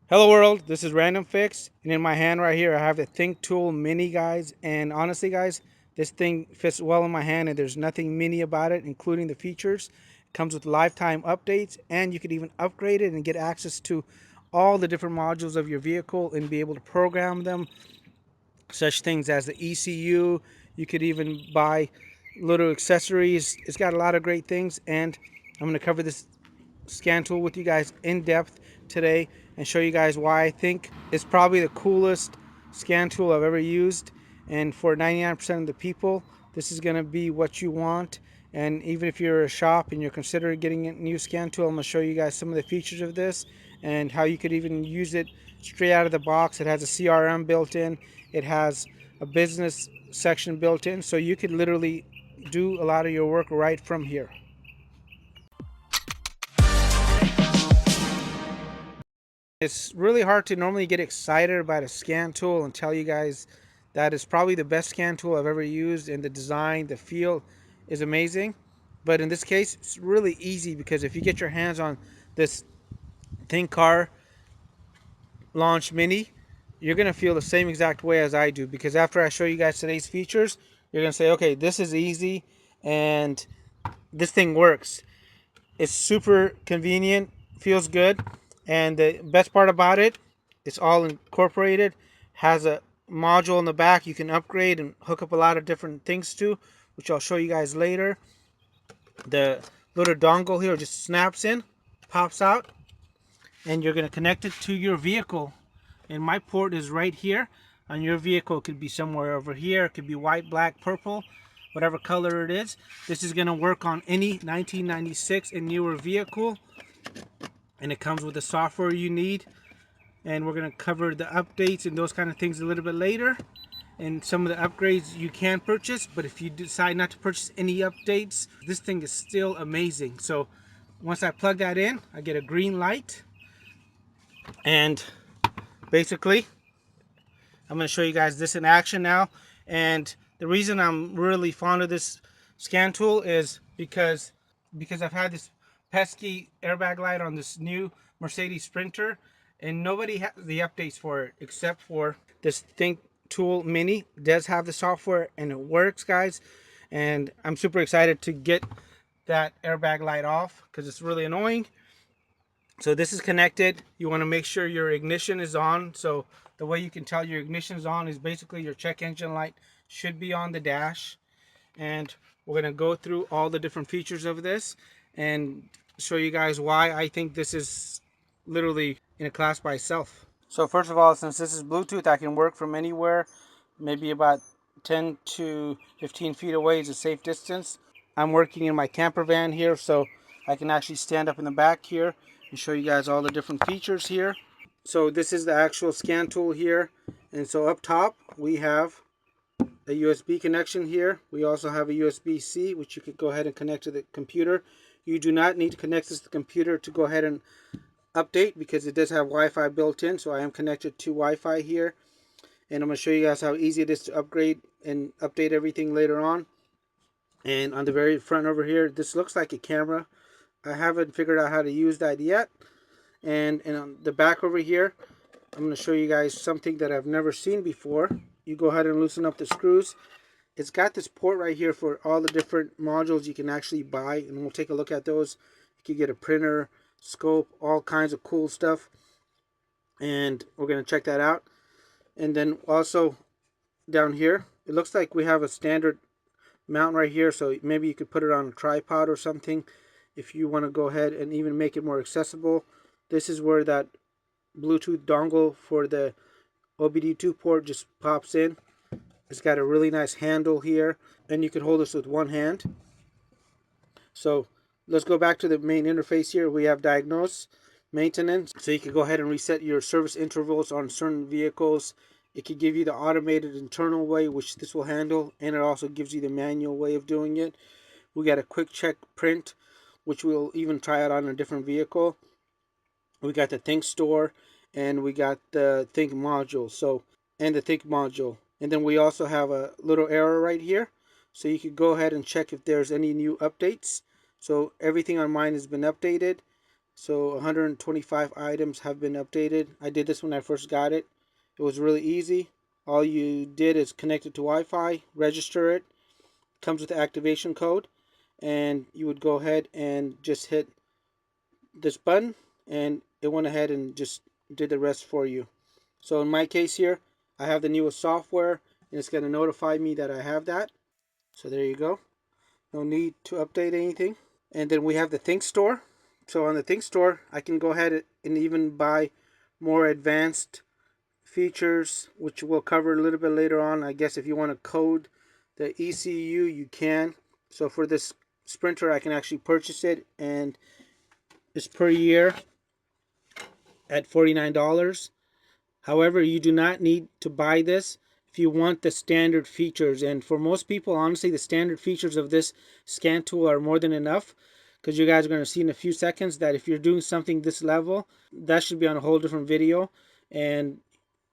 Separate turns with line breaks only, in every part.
Hello world, this is Random Fix, and in my hand right here I have the ThinkTool Mini, guys. And honestly, guys, this thing fits well in my hand, and there's nothing mini about it, including the features. It comes with lifetime updates, and you could even upgrade it and get access to all the different modules of your vehicle and be able to program them, such things as the ECU. You could even buy little accessories. It's got a lot of great things, and I'm going to cover this scan tool with you guys in depth today and show you guys why I think it's probably the coolest scan tool I've ever used. And for 99% of the people, this is going to be what you want. And even if you're a shop and you're considering getting a new scan tool, I'm going to show you guys some of the features of this and how you could even use it straight out of the box. It has a CRM built in. It has a business section built in, so you could literally do a lot of your work right from here. It's really hard to normally get excited about a scan tool and tell you guys that it's probably the best scan tool I've ever used, and the design, the feel is amazing. But in this case, it's really easy because if you get your hands on this ThinkCar Launch Mini, you're going to feel the same exact way as I do, because after I show you guys today's features, you're going to say, okay, this is easy and this thing works. It's super convenient, feels good, and the best part about it, it's all incorporated. Has a module in the back you can upgrade and hook up a lot of different things to, which I'll show you guys later. The little dongle here just snaps in, pops out, and you're going to connect it to your vehicle. And my port is right here on your vehicle. It could be somewhere over here. It could be white, black, purple, whatever color it is. This is going to work on any 1996 and newer vehicle, and it comes with the software you need. And we're going to cover the updates and those kind of things a little bit later, and some of the upgrades you can purchase. But if you decide not to purchase any updates, this thing is still amazing. So once I plug that in, I get a green light, and basically I'm going to show you guys this in action now. And the reason I'm really fond of this scan tool is because I've had this pesky airbag light on this new Mercedes Sprinter, and nobody has the updates for it except for this ThinkTool Mini. It does have the software and it works, guys. And I'm super excited to get that airbag light off because it's really annoying. So this is connected. You want to make sure your ignition is on. So the way you can tell your ignition is on is basically your check engine light should be on the dash. And we're going to go through all the different features of this and show you guys why I think this is literally in a class by itself. So first of all, since this is Bluetooth, I can work from anywhere. Maybe about 10 to 15 feet away is a safe distance. I'm working in my camper van here, so I can actually stand up in the back here and show you guys all the different features here. So this is the actual scan tool here. And so up top, we have a USB connection here. We also have a USB-C, which you could go ahead and connect to the computer. You do not need to connect this to the computer to go ahead and update, because it does have Wi-Fi built in. So I am connected to Wi-Fi here. And I'm going to show you guys how easy it is to upgrade and update everything later on. And on the very front over here, this looks like a camera. I haven't figured out how to use that yet. And on the back over here, I'm going to show you guys something that I've never seen before. You go ahead and loosen up the screws. It's got this port right here for all the different modules you can actually buy, and we'll take a look at those. You can get a printer, scope, all kinds of cool stuff, and we're going to check that out. And then also down here, it looks like we have a standard mount right here, so maybe you could put it on a tripod or something if you want to go ahead and even make it more accessible. This is where that Bluetooth dongle for the OBD2 port just pops in. It's got a really nice handle here, and you can hold this with one hand. So let's go back to the main interface here. We have diagnose, maintenance, so you can go ahead and reset your service intervals on certain vehicles. It can give you the automated internal way, which this will handle, and it also gives you the manual way of doing it. We got a quick check print, which we'll even try out on a different vehicle. We got the Think Store, and we got the Think module, and the Think module. And then we also have a little arrow right here, so you can go ahead and check if there's any new updates. So everything on mine has been updated. So 125 items have been updated. I did this when I first got it. It was really easy. All you did is connect it to Wi-Fi, register it, comes with the activation code, and you would go ahead and just hit this button, and it went ahead and just did the rest for you. So in my case here, I have the newest software, and it's going to notify me that I have that. So there you go. No need to update anything. And then we have the Think Store. So on the Think Store, I can go ahead and even buy more advanced features, which we'll cover a little bit later on. I guess if you want to code the ECU, you can. So for this Sprinter, I can actually purchase it, and it's per year at $49. However, you do not need to buy this if you want the standard features. And for most people, honestly, the standard features of this scan tool are more than enough, because you guys are going to see in a few seconds that if you're doing something this level, that should be on a whole different video. And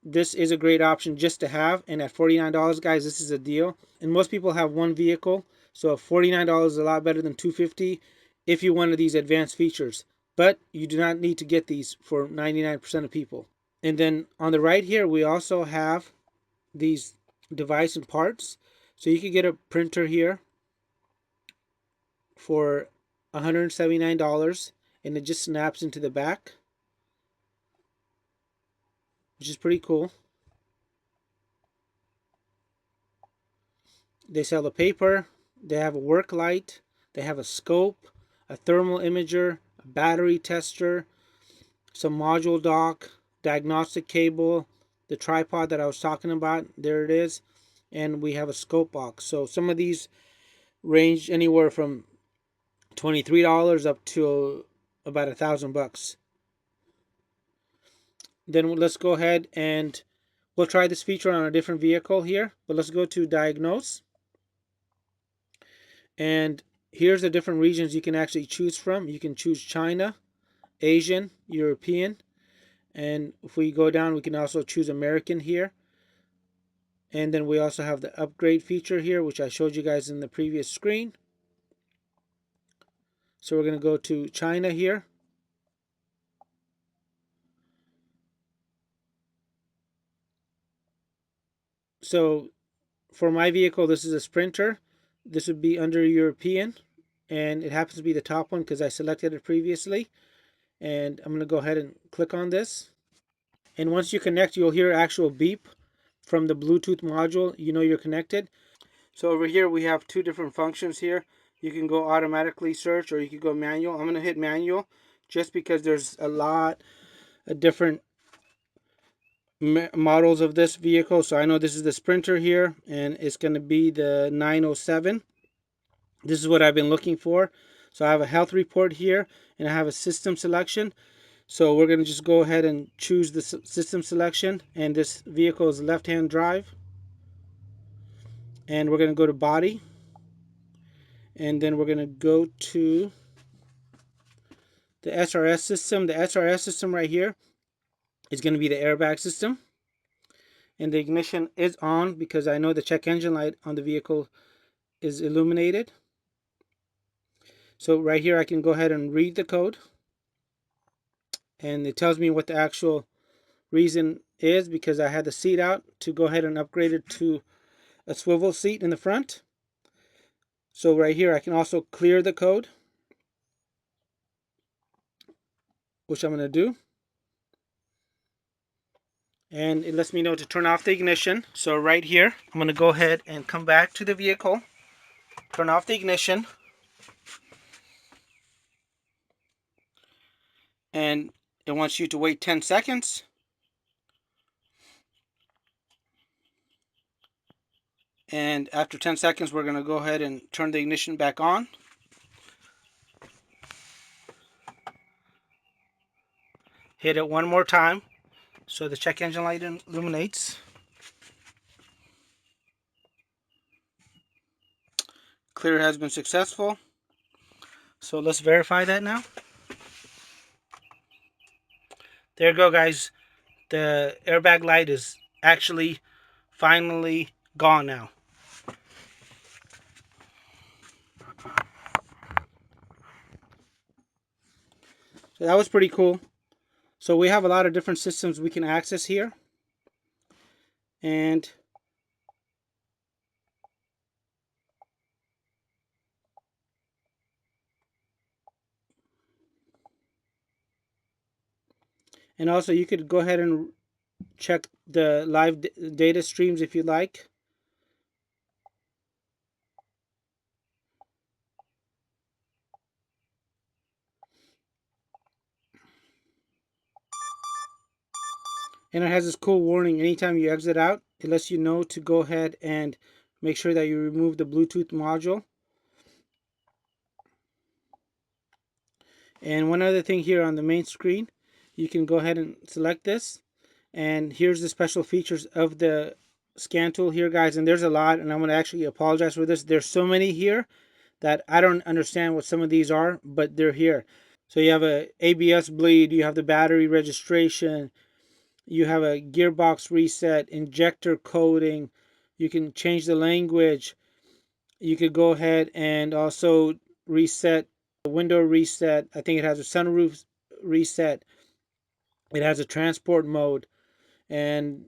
this is a great option just to have. And at $49, guys, this is a deal. And most people have one vehicle, so $49 is a lot better than $250 if you wanted these advanced features. But you do not need to get these for 99% of people. And then on the right here, we also have these device and parts. So you could get a printer here for $179, and it just snaps into the back, which is pretty cool. They sell the paper, they have a work light, they have a scope, a thermal imager, a battery tester, some module dock, diagnostic cable, the tripod that I was talking about, there it is, and we have a scope box. So some of these range anywhere from $23 up to about $1,000. Then let's go ahead and we'll try this feature on a different vehicle here, but let's go to diagnose. And here's the different regions you can actually choose from. You can choose China, Asian, European, and if we go down, we can also choose American here. And then we also have the upgrade feature here, which I showed you guys in the previous screen. So we're going to go to China here. So for my vehicle, this is a Sprinter. This would be under European, and it happens to be the top one because I selected it previously. And I'm going to go ahead and click on this. And once you connect, you'll hear actual beep from the Bluetooth module. You know you're connected. So over here, we have two different functions here. You can go automatically search, or you can go manual. I'm going to hit manual just because there's a lot of different models of this vehicle. So I know this is the Sprinter here, and it's going to be the 907. This is what I've been looking for. So I have a health report here, and I have a system selection. So we're going to just go ahead and choose the system selection, and this vehicle is left-hand drive. And we're going to go to body, and then we're going to go to the SRS system. The SRS system right here is going to be the airbag system. And the ignition is on because I know the check engine light on the vehicle is illuminated. So right here I can go ahead and read the code, and it tells me what the actual reason is, because I had the seat out to go ahead and upgrade it to a swivel seat in the front. So right here I can also clear the code, which I'm going to do. And it lets me know to turn off the ignition. So right here I'm going to go ahead and come back to the vehicle, turn off the ignition, and it wants you to wait 10 seconds. And after 10 seconds, we're going to go ahead and turn the ignition back on. Hit it one more time so the check engine light illuminates. Clear has been successful. So let's verify that now. There you go, guys. The airbag light is actually finally gone now. So that was pretty cool. So we have a lot of different systems we can access here. And also you could go ahead and check the live data streams if you like. And it has this cool warning anytime you exit out. It lets you know to go ahead and make sure that you remove the Bluetooth module. And one other thing here on the main screen, you can go ahead and select this. And here's the special features of the scan tool here, guys. And there's a lot, and I'm going to actually apologize for this. There's so many here that I don't understand what some of these are, but they're here. So you have a ABS bleed, you have the battery registration, you have a gearbox reset, injector coding, you can change the language, you could go ahead and also reset the window reset. I think it has a sunroof reset, it has a transport mode, and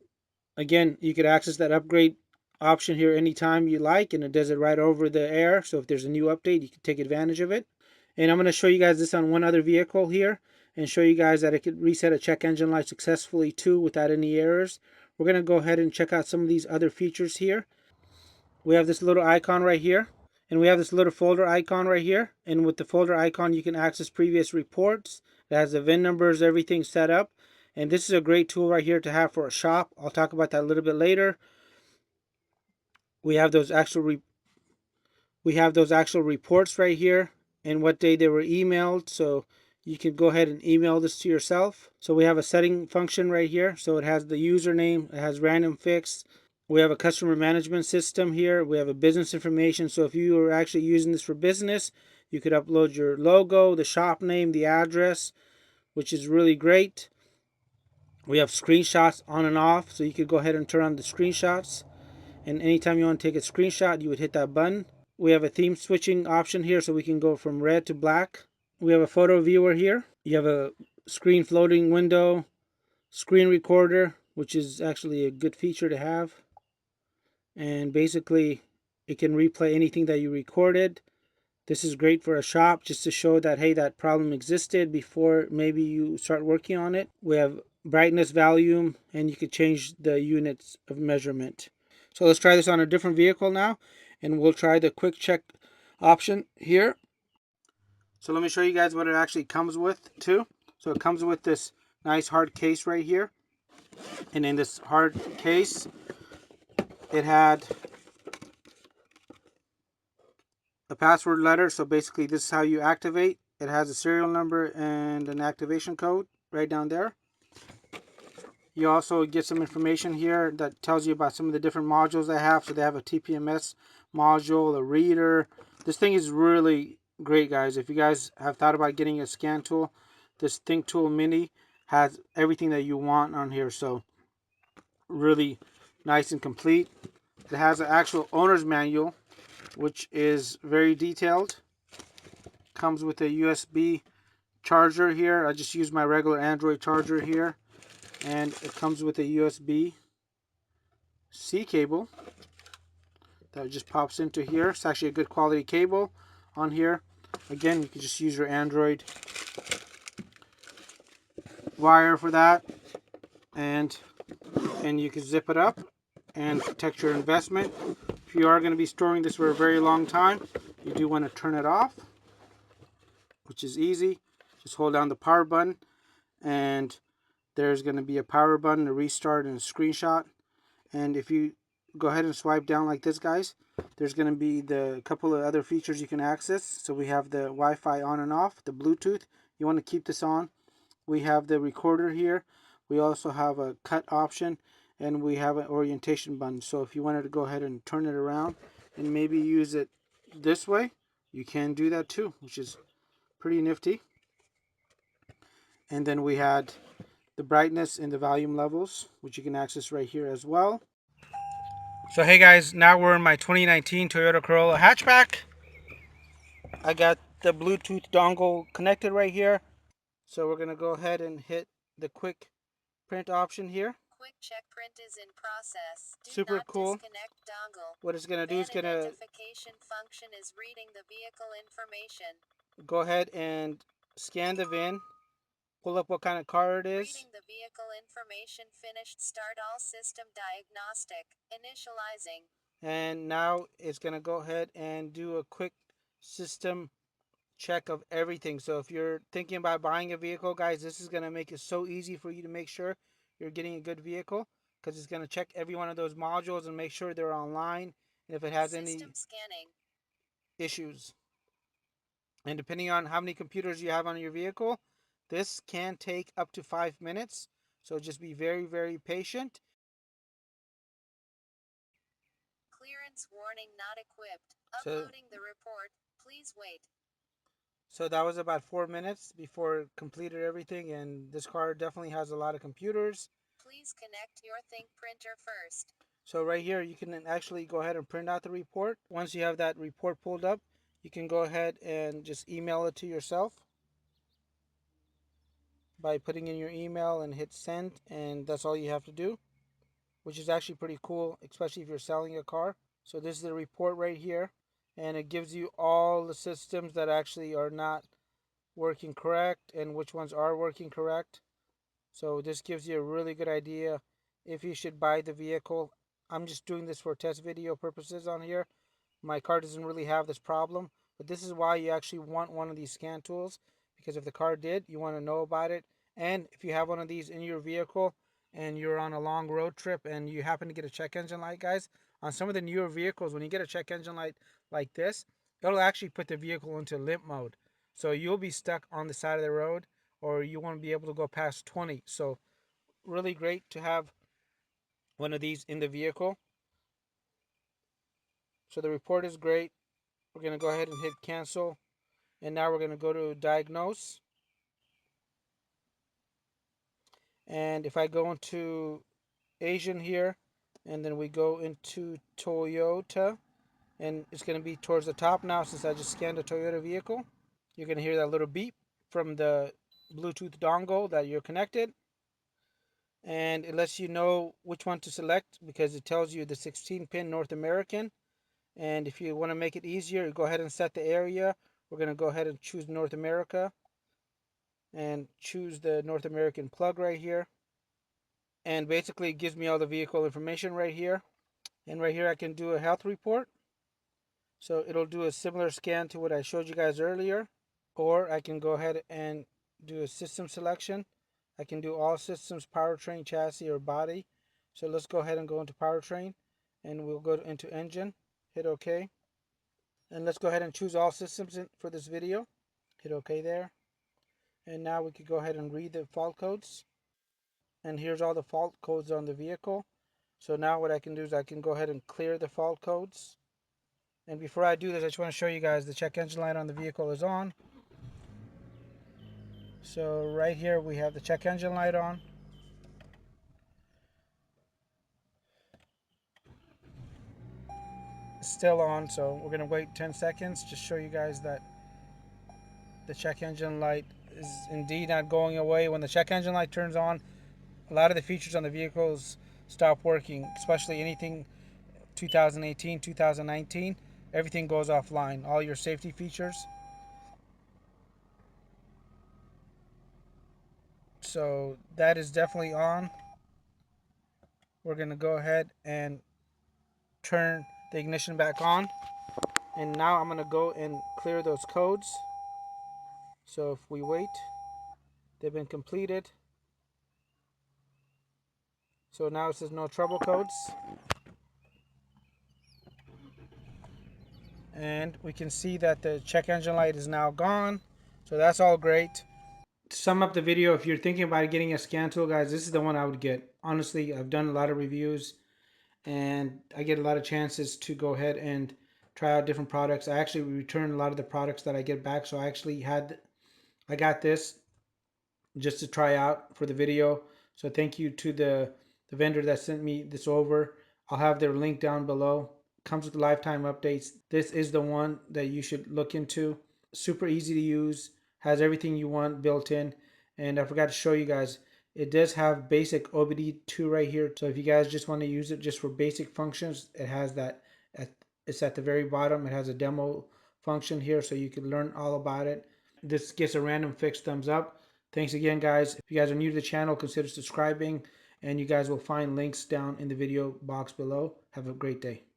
again, you could access that upgrade option here anytime you like, and it does it right over the air. So if there's a new update, you can take advantage of it. And I'm going to show you guys this on one other vehicle here and show you guys that it could reset a check engine light successfully too without any errors. We're going to go ahead and check out some of these other features here. We have this little icon right here, and we have this little folder icon right here. And with the folder icon, you can access previous reports. It has the VIN numbers, everything set up. And this is a great tool right here to have for a shop. I'll talk about that a little bit later. We have those actual reports right here and what day they were emailed. So you can go ahead and email this to yourself. So we have a setting function right here. So it has the username, it has random fix. We have a customer management system here. We have a business information. So if you are actually using this for business, you could upload your logo, the shop name, the address, which is really great. We have screenshots on and off. So you could go ahead and turn on the screenshots. And anytime you want to take a screenshot, you would hit that button. We have a theme switching option here, so we can go from red to black. We have a photo viewer here. You have a screen floating window, screen recorder, which is actually a good feature to have. And basically, it can replay anything that you recorded. This is great for a shop just to show that, hey, that problem existed before maybe you start working on it. We have brightness, volume, and you could change the units of measurement. So let's try this on a different vehicle now, and we'll try the quick check option here. So let me show you guys what it actually comes with too. So it comes with this nice hard case right here. And in this hard case, it had a password letter. So basically this is how you activate. It has a serial number and an activation code right down there. You also get some information here that tells you about some of the different modules they have. So they have a TPMS module, a reader. This thing is really great, guys. If you guys have thought about getting a scan tool, this ThinkTool Mini has everything that you want on here. So really nice and complete. It has an actual owner's manual, which is very detailed. Comes with a USB charger here. I just use my regular Android charger here. And it comes with a USB-C cable that just pops into here. It's actually a good quality cable on here. Again, you can just use your Android wire for that, and you can zip it up and protect your investment. If you are going to be storing this for a very long time, you do want to turn it off, which is easy. Just hold down the power button, and there's going to be a power button, a restart, and a screenshot. And if you go ahead and swipe down like this, guys, there's going to be the couple of other features you can access. So we have the Wi-Fi on and off, the Bluetooth. You want to keep this on. We have the recorder here. We also have a cut option, and we have an orientation button. So if you wanted to go ahead and turn it around and maybe use it this way, you can do that too, which is pretty nifty. And then we had the brightness and the volume levels, which you can access right here as well. So hey guys, now we're in my 2019 Toyota Corolla hatchback. I got the Bluetooth dongle connected right here. So we're going to go ahead and hit the quick print option here.
Quick check print is in process. Do
Super
not
cool.
Disconnect dongle.
What it's going to do is going to
Identification function is reading the vehicle information.
Go ahead and scan the VIN, pull up what kind of car it is.
Reading the vehicle information finished. Start all system diagnostic. Initializing.
And now it's going to go ahead and do a quick system check of everything. So if you're thinking about buying a vehicle, guys, this is going to make it so easy for you to make sure you're getting a good vehicle, because it's going to check every one of those modules and make sure they're online, and if it has
System
any
scanning
issues. And depending on how many computers you have on your vehicle, this can take up to 5 minutes. So just be very, very patient.
Clearance warning not equipped. Uploading the report. Please wait.
So that was about 4 minutes before it completed everything, and this car definitely has a lot of computers.
Please connect your Think printer first.
So right here, you can actually go ahead and print out the report. Once you have that report pulled up, you can go ahead and just email it to yourself by putting in your email and hit send, and that's all you have to do, which is actually pretty cool, especially if you're selling a car. So this is the report right here, and it gives you all the systems that actually are not working correct and which ones are working correct. So this gives you a really good idea if you should buy the vehicle. I'm just doing this for test video purposes on here. My car doesn't really have this problem, but this is why you actually want one of these scan tools, because if the car did, you want to know about it. And if you have one of these in your vehicle and you're on a long road trip and you happen to get a check engine light, guys, on some of the newer vehicles, when you get a check engine light like this, it'll actually put the vehicle into limp mode. So you'll be stuck on the side of the road, or you won't be able to go past 20. So really great to have one of these in the vehicle. So the report is great. We're going to go ahead and hit cancel. And now we're going to go to diagnose. And if I go into Asian here, and then we go into Toyota, and it's going to be towards the top now since I just scanned a Toyota vehicle. You're going to hear that little beep from the Bluetooth dongle that you're connected. And it lets you know which one to select because it tells you the 16-pin North American. And if you want to make it easier, go ahead and set the area. We're going to go ahead and choose North America and choose the North American plug right here. And basically it gives me all the vehicle information right here. And right here I can do a health report. So it'll do a similar scan to what I showed you guys earlier. Or I can go ahead and do a system selection. I can do all systems, powertrain, chassis, or body. So let's go ahead and go into powertrain, and we'll go into engine, hit OK. And let's go ahead and choose all systems for this video. Hit OK there. And now we could go ahead and read the fault codes. And here's all the fault codes on the vehicle. So now what I can do is I can go ahead and clear the fault codes. And before I do this, I just want to show you guys the check engine light on the vehicle is on. So right here we have the check engine light on. It's still on, so we're going to wait 10 seconds to show you guys that the check engine light is indeed not going away. When the check engine light turns on, a lot of the features on the vehicles stop working, especially anything 2018, 2019. Everything goes offline, all your safety features. So that is definitely on. We're going to go ahead and turn the ignition back on. And now I'm going to go and clear those codes. So if we wait, they've been completed. So now it says no trouble codes. And we can see that the check engine light is now gone. So that's all great. To sum up the video, if you're thinking about getting a scan tool, guys, this is the one I would get. Honestly, I've done a lot of reviews and I get a lot of chances to go ahead and try out different products. I actually return a lot of the products that I get back. So I got this just to try out for the video. So thank you to the vendor that sent me this over. I'll have their link down below. Comes with lifetime updates. This is the one that you should look into. Super easy to use. Has everything you want built in. And I forgot to show you guys, it does have basic OBD2 right here. So if you guys just want to use it just for basic functions, it has that. It's at the very bottom. It has a demo function here so you can learn all about it. This gets a random fixed thumbs up. Thanks again, guys. If you guys are new to the channel, consider subscribing, and you guys will find links down in the video box below. Have a great day.